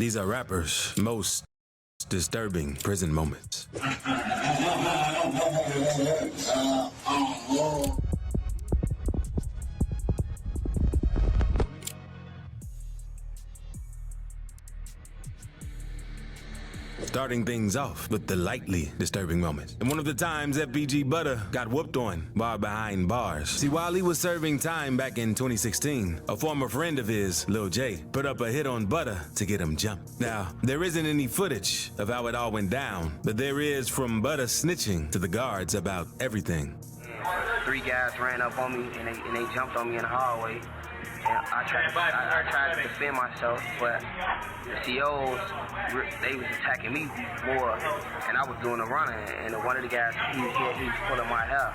These are rappers' most disturbing prison moments. Starting things off with the lightly disturbing moment. And one of the times FBG Butter got whooped on while behind bars. See, while he was serving time back in 2016, a former friend of his, Lil J, put up a hit on Butter to get him jumped. Now, there isn't any footage of how it all went down, but there is from Butter snitching to the guards about everything. 3 guys ran up on me and they jumped on me in the hallway. And I tried to defend myself, but the COs, they was attacking me more, and I was doing the running, and one of the guys, he was pulling my hair,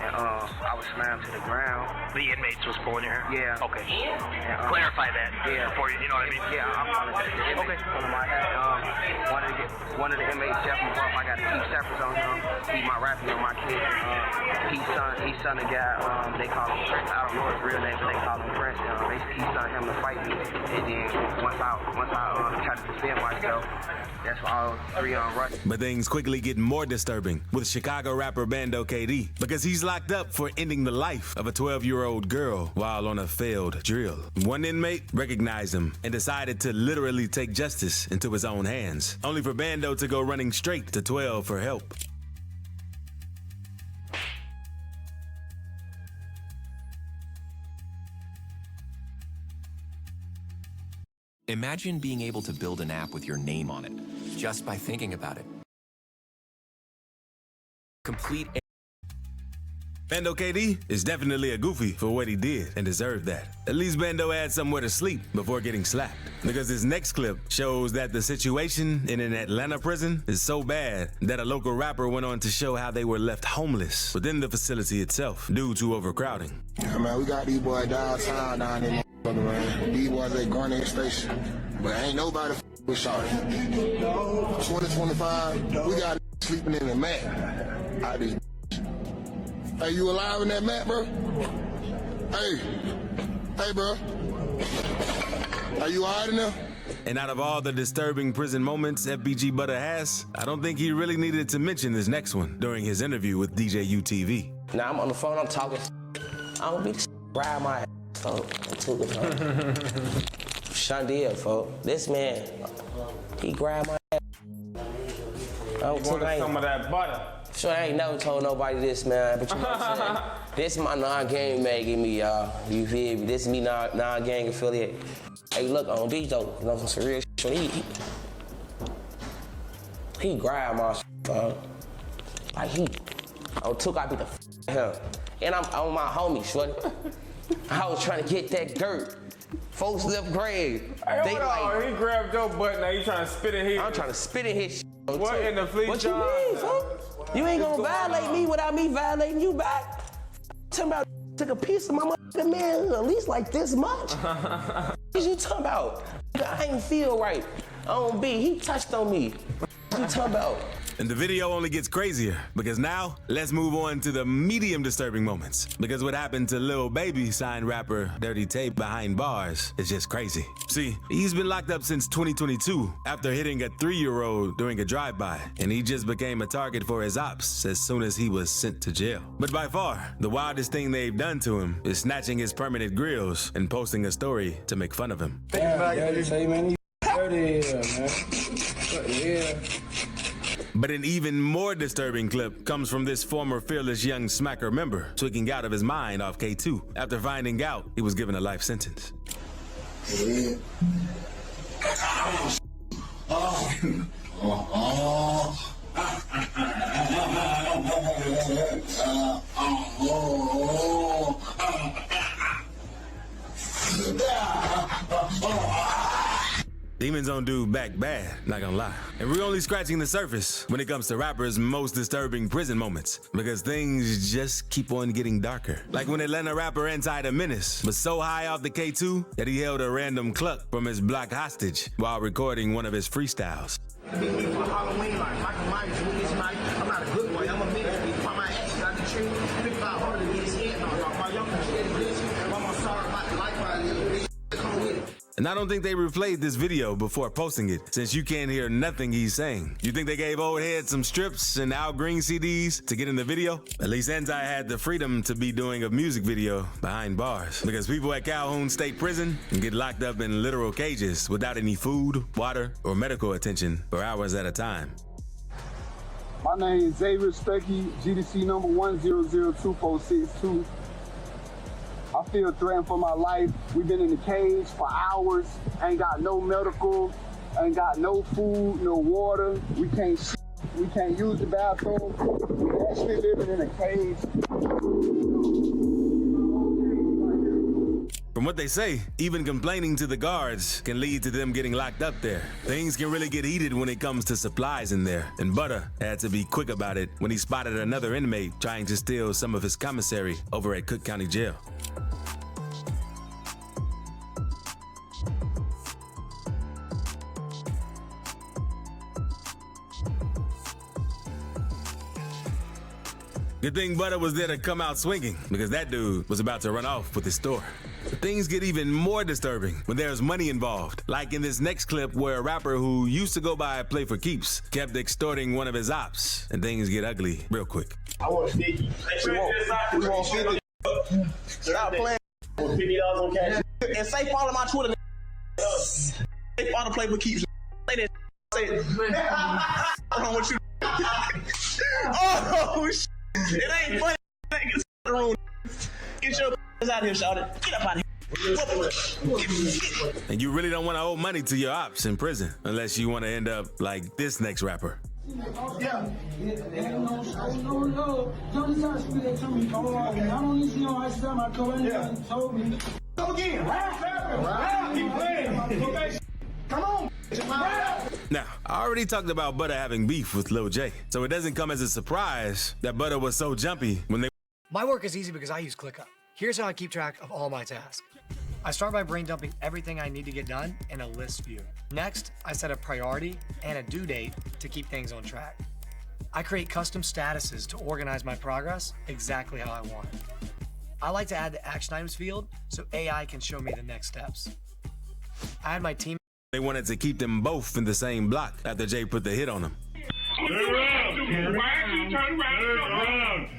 and I was slammed to the ground. The inmates was pulling your hair? Yeah. Okay. And, clarify that before you know what I mean? Yeah, I'm apologizing. The inmates pulling my hair. One of the inmates, Jeff McGruff, I got 2 steppers on him. He's my rapping on my kid. He's son of a guy, they call him, I don't know his real name, but they call him Prince. He sent him to fight me, and then once I tried to defend myself, that's why all 3 on rush. But things quickly get more disturbing with Chicago rapper Bando KD, because he's locked up for ending the life of a 12-year-old girl while on a failed drill. One inmate recognized him and decided to literally take justice into his own hands, only for Bando to go running straight to 12 for help. Imagine being able to build an app with your name on it, just by thinking about it. Complete. Bando KD is definitely a goofy for what he did and deserved that. At least Bando had somewhere to sleep before getting slapped. Because this next clip shows that the situation in an Atlanta prison is so bad that a local rapper went on to show how they were left homeless within the facility itself due to overcrowding. Yeah, man, we got these boys downtown down in man. These boys at Garnett Station. But ain't nobody with Shawty. 2025, we got sleeping in the mat. Out this. Hey, you alive in that mat, bro? Hey, bro. Are you all right in there? And out of all the disturbing prison moments FBG Butter has, I don't think he really needed to mention this next one during his interview with DJ UTV. Now I'm on the phone, I'm talking. I don't be ride my ass, folks. YsnDee, folks. This man, he grabbed my ass. I don't want some of that butter. Sure, I ain't never told nobody this, man, but you know what I'm saying? This is my non-gang man give me, y'all. You feel me? This is me non-gang affiliate. Hey, look, on beach though, you know, some real shit. He grabbed my shit, like I beat the him. And I'm on my homie, shorty. I was trying to get that dirt. Folks left grave. Hey, they like, he grabbed your butt, now you trying to spit in his. I'm trying to spit in his shit. What in the fleet? What you mean, folks? You ain't gonna violate me without me violating you back. Talking about took a piece of my motherfucking man at least like this much. What you talking about? I ain't feel right. On B, he touched on me. What you talking about? And the video only gets crazier, because now, let's move on to the medium disturbing moments. Because what happened to Lil Baby signed rapper Dirty Tape behind bars is just crazy. See, he's been locked up since 2022 after hitting a 3-year-old during a drive-by, and he just became a target for his ops as soon as he was sent to jail. But by far, the wildest thing they've done to him is snatching his permanent grills and posting a story to make fun of him. Dirty Tape, man. Dirty, man. Yeah. But an even more disturbing clip comes from this former Fearless Young Smacker member tweaking out of his mind off K2 after finding out he was given a life sentence. Demons don't do back bad, not gonna lie. And we're only scratching the surface when it comes to rappers' most disturbing prison moments, because things just keep on getting darker. Like when Atlanta rapper Inside a Menace was so high off the K2 that he held a random cluck from his block hostage while recording one of his freestyles. Halloween, like Michael Myers, Louis Knight. I'm not a good boy. I'm a man. Find my actions out the tree. 500 to get his head on. My young bitch, I'm sorry about the life I live. Come with it. And I don't think they replayed this video before posting it, since you can't hear nothing he's saying. You think they gave old head some strips and Al Green CDs to get in the video? At least YsnDee had the freedom to be doing a music video behind bars, because people at Calhoun State Prison can get locked up in literal cages without any food, water, or medical attention for hours at a time. My name is Xavier Stuckey, GDC number 1002462. I feel threatened for my life. We've been in the cage for hours, ain't got no medical, ain't got no food, no water. We can't use the bathroom. We actually living in a cage. From what they say, even complaining to the guards can lead to them getting locked up there. Things can really get heated when it comes to supplies in there, and Butter had to be quick about it when he spotted another inmate trying to steal some of his commissary over at Cook County Jail. Good thing Butter was there to come out swinging, because that dude was about to run off with his store. But things get even more disturbing when there's money involved, like in this next clip where a rapper who used to go by Play for Keeps kept extorting one of his ops, and things get ugly real quick. I want a sticky. We want 50. Stop playing. $50 on cash. And say follow my Twitter. Say follow Play for Keeps. Say that. Say it. I don't want you. Oh shit. It ain't funny. Get your ass out of here, shout it. Get up out of here. And you really don't want to owe money to your ops in prison unless you want to end up like this next rapper. Yeah. Come again. Come on. Now, I already talked about Butter having beef with Lil J, so it doesn't come as a surprise that Butter was so jumpy when they... My work is easy because I use ClickUp. Here's how I keep track of all my tasks. I start by brain dumping everything I need to get done in a list view. Next, I set a priority and a due date to keep things on track. I create custom statuses to organize my progress exactly how I want it. I like to add the action items field so AI can show me the next steps. I had my team. They wanted to keep them both in the same block after Jay put the hit on them. Turn around.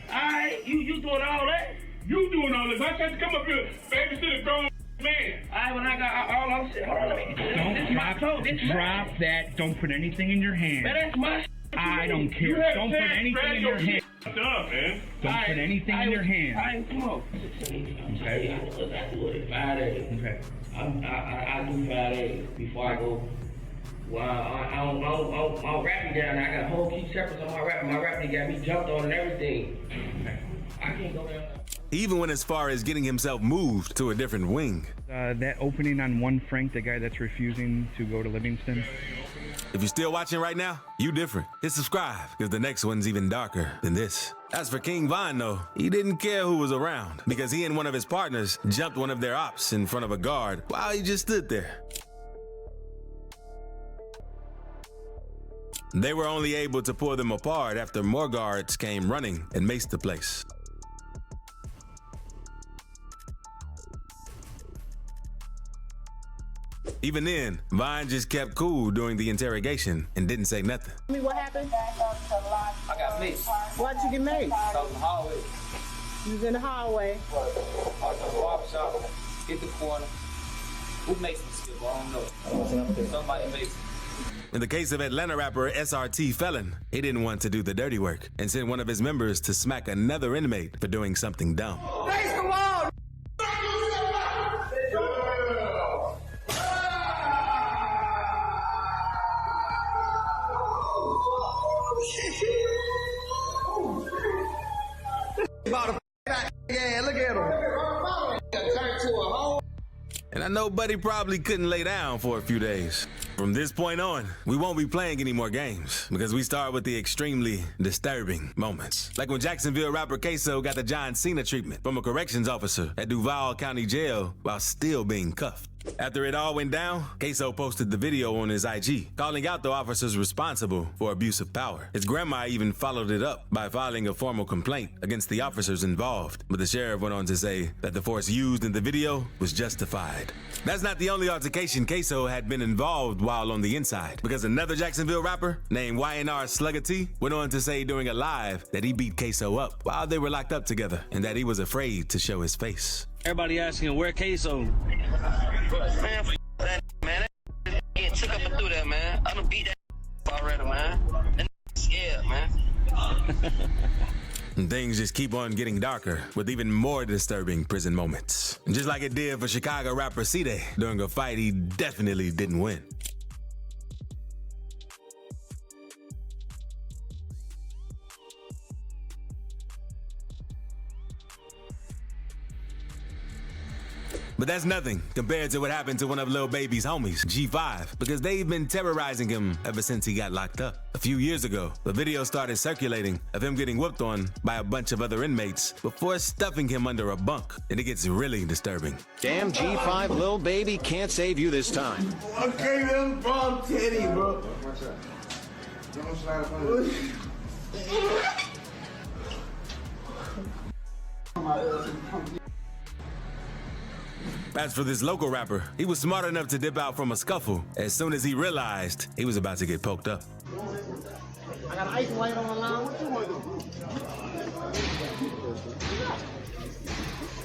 Alright, you doing all that? You doing all this. I tried to come up here, babysit a grown man. Alright, when I got all I'm saying, hold on, Drop that. Don't put anything in your hand. Man, that's my I don't care. Don't put anything in your hand. Up, man. Don't put anything in your hand. I ain't smoke. Okay. I do it 5 days. Okay. I do 5 days before I go. Well, I'm rapping down. I got a whole key separate on my rap. My rapping got me jumped on and everything. Okay. I can't go down. He even went as far as getting himself moved to a different wing. That opening on 1 Frank, the guy that's refusing to go to Livingston. If you're still watching right now, you different. Hit subscribe, because the next one's even darker than this. As for King Von, though, he didn't care who was around, because he and one of his partners jumped one of their ops in front of a guard while he just stood there. They were only able to pull them apart after more guards came running and maced the place. Even then, Vine just kept cool during the interrogation and didn't say nothing. Tell me what happened? I got maced. Why'd you get maced? I was in the hallway. You was in the hallway. I was in the barbershop, hit the corner. Who maced me still? I don't know. Somebody maced me. In the case of Atlanta rapper SRT Felon, he didn't want to do the dirty work and sent one of his members to smack another inmate for doing something dumb. Face the wall. Yeah, look at him. Turned to a hole. And I know Buddy probably couldn't lay down for a few days. From this point on, we won't be playing any more games because we start with the extremely disturbing moments. Like when Jacksonville rapper Queso got the John Cena treatment from a corrections officer at Duval County Jail while still being cuffed. After it all went down, Queso posted the video on his IG, calling out the officers responsible for abuse of power. His grandma even followed it up by filing a formal complaint against the officers involved, but the sheriff went on to say that the force used in the video was justified. That's not the only altercation Queso had been involved while on the inside, because another Jacksonville rapper named YsnDee went on to say during a live that he beat Queso up while they were locked up together and that he was afraid to show his face. Everybody asking where Queso. Man, that man, that getting took up and through that, man. I done beat that already, man. That scared, man. And things just keep on getting darker with even more disturbing prison moments. And just like it did for Chicago rapper YsnDee during a fight he definitely didn't win. But that's nothing compared to what happened to one of Lil Baby's homies, G5, because they've been terrorizing him ever since he got locked up. A few years ago, the video started circulating of him getting whooped on by a bunch of other inmates before stuffing him under a bunk, and it gets really disturbing. Damn G5, Lil Baby can't save you this time. Okay, them bomb Teddy, bro. As for this local rapper, he was smart enough to dip out from a scuffle as soon as he realized he was about to get poked up. I got an ice light on my line. What you want to do?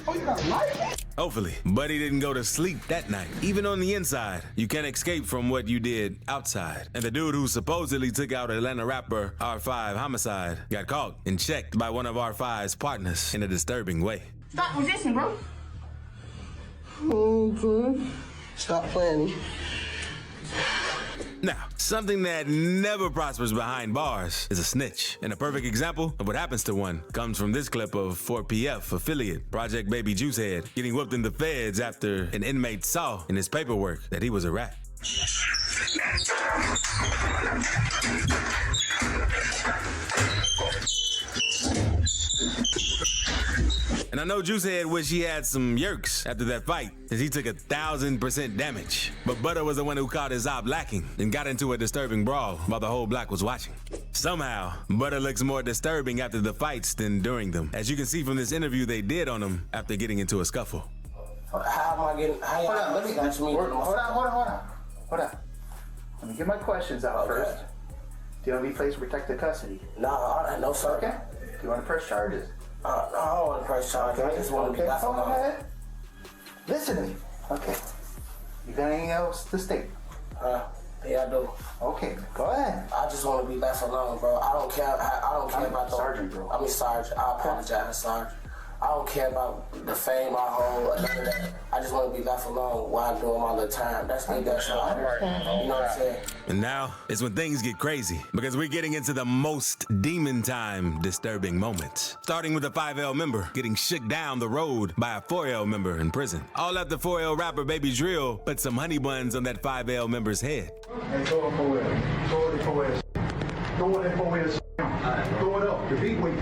Oh, you got a light? Hopefully, Buddy didn't go to sleep that night. Even on the inside, you can't escape from what you did outside. And the dude who supposedly took out Atlanta rapper R5 Homicide got caught and checked by one of R5's partners in a disturbing way. Stop resisting, bro. Stop playing. Now, something that never prospers behind bars is a snitch. And a perfect example of what happens to one comes from this clip of 4PF affiliate Project Baby Juicehead getting whooped in the feds after an inmate saw in his paperwork that he was a rat. And I know Juicehead wish he had some yerks after that fight, since he took 1,000% damage. But Butter was the one who caught his op lacking and got into a disturbing brawl while the whole block was watching. Somehow, Butter looks more disturbing after the fights than during them, as you can see from this interview they did on him after getting into a scuffle. How am I getting? Hold on, let me ask me. Hold on. Let me get my questions out first. Do you have any place to protect the custody? No, sir. Okay. Do you want to press charges? No, I don't want to press charges. I just want to be left alone. Ahead. Listen to me. Okay. You got anything else to state? Yeah, I do. Okay, go ahead. I just want to be left alone, bro. I don't care about the Sergeant, bro. I mean, Sergeant. I apologize, Sergeant. I don't care about the fame I hold or none of that. I just want to be left alone while I'm doing my little time. That's me, that's all. You know what I'm saying? And now is when things get crazy, because we're getting into the most demon time disturbing moments. Starting with a 5L member getting shook down the road by a 4L member in prison. All after 4L rapper Baby Drill put some honey buns on that 5L member's head. Hey, throw it for it. Throw it for it. Throw it for it. Throw it up. The beat weight.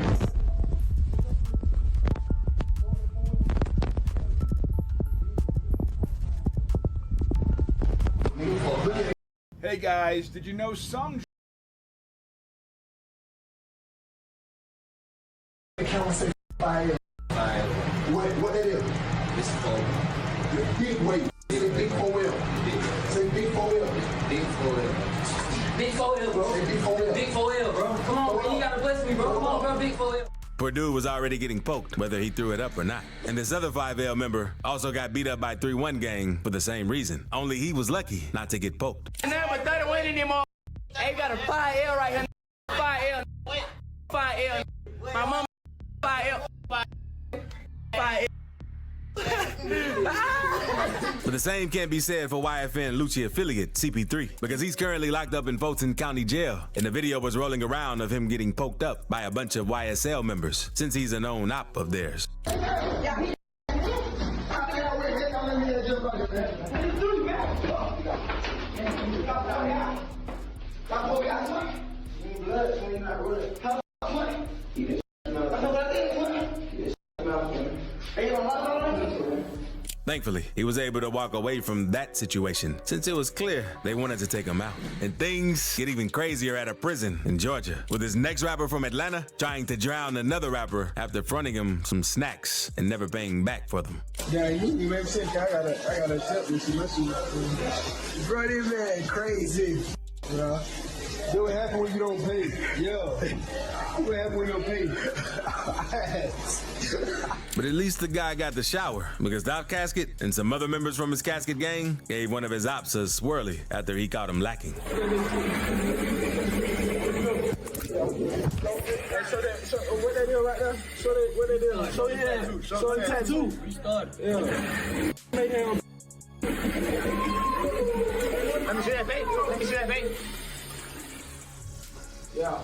Hey guys, did you know some What that is? This is for Big weight. Say big 4L. Say big 4L. Big 4L. Big 4L, bro. Say big 4L. Big 4L, bro. Come on, bro. You gotta bless me, bro. Come on, bro. Big 4L. Poor dude was already getting poked, whether he threw it up or not. And this other 5L member also got beat up by 3-1 gang for the same reason. Only he was lucky not to get poked. Number 31 anymore. Hey, got a 5L right here. 5L. 5L. My mama 5L. 5L. But the same can't be said for YFN Lucci affiliate CP3, because he's currently locked up in Fulton County Jail, and the video was rolling around of him getting poked up by a bunch of YSL members, since he's a known op of theirs. Thankfully, he was able to walk away from that situation since it was clear they wanted to take him out. And things get even crazier at a prison in Georgia, with this next rapper from Atlanta trying to drown another rapper after fronting him some snacks and never paying back for them. Yeah, you make sense. I gotta accept this. Bro, this man crazy. You know? That what happen when you don't pay. Yeah. What happen when you don't pay? But at least the guy got the shower, because Doc Casket and some other members from his Casket gang gave one of his ops a swirly after he caught him lacking. So what they do right now? What they do? Show your hand. Show the tattoo. Restart. Yeah. Let me see that face. Let me see that face. Yeah.